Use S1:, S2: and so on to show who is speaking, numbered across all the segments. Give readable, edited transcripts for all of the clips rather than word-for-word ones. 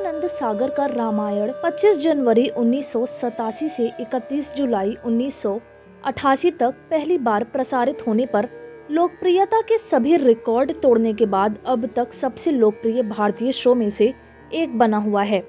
S1: रामानंद सागर का रामायण 25 जनवरी 1987 से 31 जुलाई 1988 तक पहली बार प्रसारित होने पर लोकप्रियता के सभी रिकॉर्ड तोड़ने के बाद अब तक सबसे लोकप्रिय भारतीय शो में से एक बना हुआ है।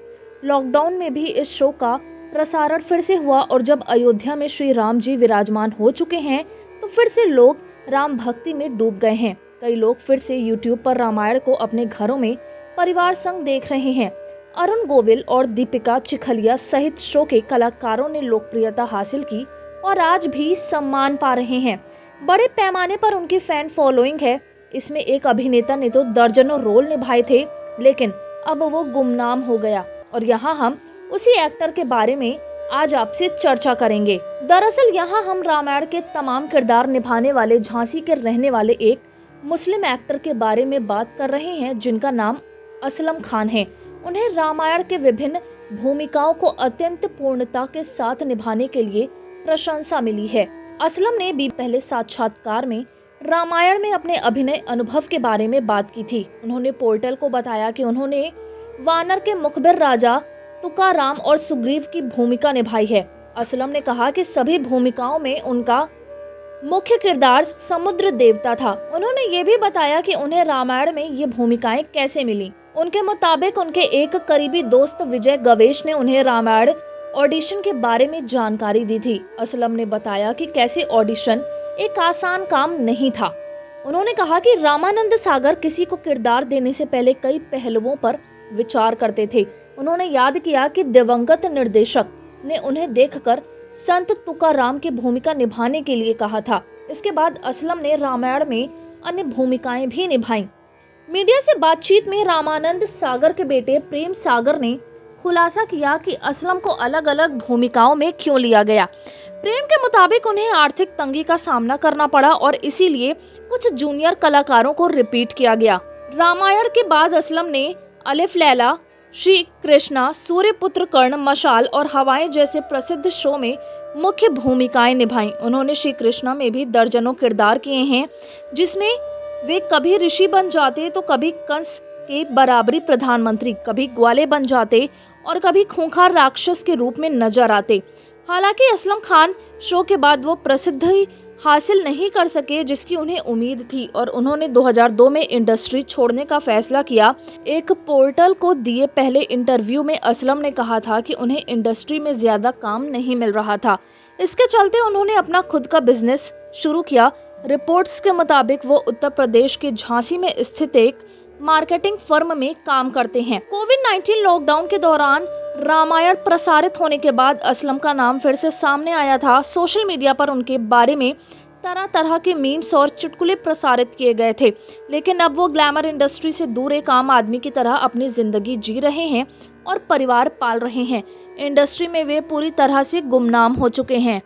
S1: लॉकडाउन में भी इस शो का प्रसारण फिर से हुआ और जब अयोध्या में श्री राम जी विराजमान हो चुके हैं तो फिर से लोग राम भक्ति में डूब गए हैं। कई लोग फिर से यूट्यूब पर रामायण को अपने घरों में परिवार संग देख रहे हैं। अरुण गोविल और दीपिका चिखलिया सहित शो के कलाकारों ने लोकप्रियता हासिल की और आज भी सम्मान पा रहे हैं। बड़े पैमाने पर उनकी फैन फॉलोइंग है। इसमें एक अभिनेता ने तो दर्जनों रोल निभाए थे, लेकिन अब वो गुमनाम हो गया और यहाँ हम उसी एक्टर के बारे में आज आपसे चर्चा करेंगे। दरअसल यहाँ हम रामायण के तमाम किरदार निभाने वाले झांसी के रहने वाले एक मुस्लिम एक्टर के बारे में बात कर रहे हैं, जिनका नाम असलम खान है। उन्हें रामायण के विभिन्न भूमिकाओं को अत्यंत पूर्णता के साथ निभाने के लिए प्रशंसा मिली है। असलम ने भी पहले साक्षात्कार में रामायण में अपने अभिनय अनुभव के बारे में बात की थी। उन्होंने पोर्टल को बताया कि उन्होंने वानर के मुखबिर राजा तुकाराम और सुग्रीव की भूमिका निभाई है। असलम ने कहा कि सभी भूमिकाओं में उनका मुख्य किरदार समुद्र देवता था। उन्होंने ये भी बताया कि उन्हें रामायण में ये भूमिकाएं कैसे मिली। उनके मुताबिक उनके एक करीबी दोस्त विजय गवेश ने उन्हें रामायण ऑडिशन के बारे में जानकारी दी थी। असलम ने बताया कि कैसे ऑडिशन एक आसान काम नहीं था। उन्होंने कहा कि रामानंद सागर किसी को किरदार देने से पहले कई पहलुओं पर विचार करते थे। उन्होंने याद किया कि दिवंगत निर्देशक ने उन्हें देखकर संत तुकाराम की भूमिका निभाने के लिए कहा था। इसके बाद असलम ने रामायण में अन्य भूमिकाएं भी निभाईं। मीडिया से बातचीत में रामानंद सागर के बेटे प्रेम सागर ने खुलासा किया कि असलम को अलग अलग भूमिकाओं में क्यों लिया गया। प्रेम के मुताबिक उन्हें आर्थिक तंगी का सामना करना पड़ा और इसीलिए कुछ जूनियर कलाकारों को रिपीट किया गया। रामायण के बाद असलम ने अलिफ लैला, श्री कृष्णा, सूर्यपुत्र कर्ण, मशाल और हवाएं जैसे प्रसिद्ध शो में मुख्य भूमिकाएं निभाई। उन्होंने श्री कृष्णा में भी दर्जनों किरदार किए हैं, जिसमें वे कभी ऋषि बन जाते तो कभी कंस के बराबरी प्रधानमंत्री, कभी ग्वाले बन जाते और कभी खूंखार राक्षस के रूप में नजर आते। हालांकि असलम खान शो के बाद वो प्रसिद्धि हासिल नहीं कर सके जिसकी उन्हें उम्मीद थी और उन्होंने 2002 में इंडस्ट्री छोड़ने का फैसला किया। एक पोर्टल को दिए पहले इंटरव्यू में असलम ने कहा था कि उन्हें इंडस्ट्री में ज्यादा काम नहीं मिल रहा था। इसके चलते उन्होंने अपना खुद का बिजनेस शुरू किया। रिपोर्ट्स के मुताबिक वो उत्तर प्रदेश के झांसी में स्थित एक मार्केटिंग फर्म में काम करते हैं। कोविड-19 लॉकडाउन के दौरान रामायण प्रसारित होने के बाद असलम का नाम फिर से सामने आया था। सोशल मीडिया पर उनके बारे में तरह तरह के मीम्स और चुटकुले प्रसारित किए गए थे, लेकिन अब वो ग्लैमर इंडस्ट्री से दूर एक आम आदमी की तरह अपनी जिंदगी जी रहे हैं और परिवार पाल रहे हैं। इंडस्ट्री में वे पूरी तरह से गुमनाम हो चुके हैं।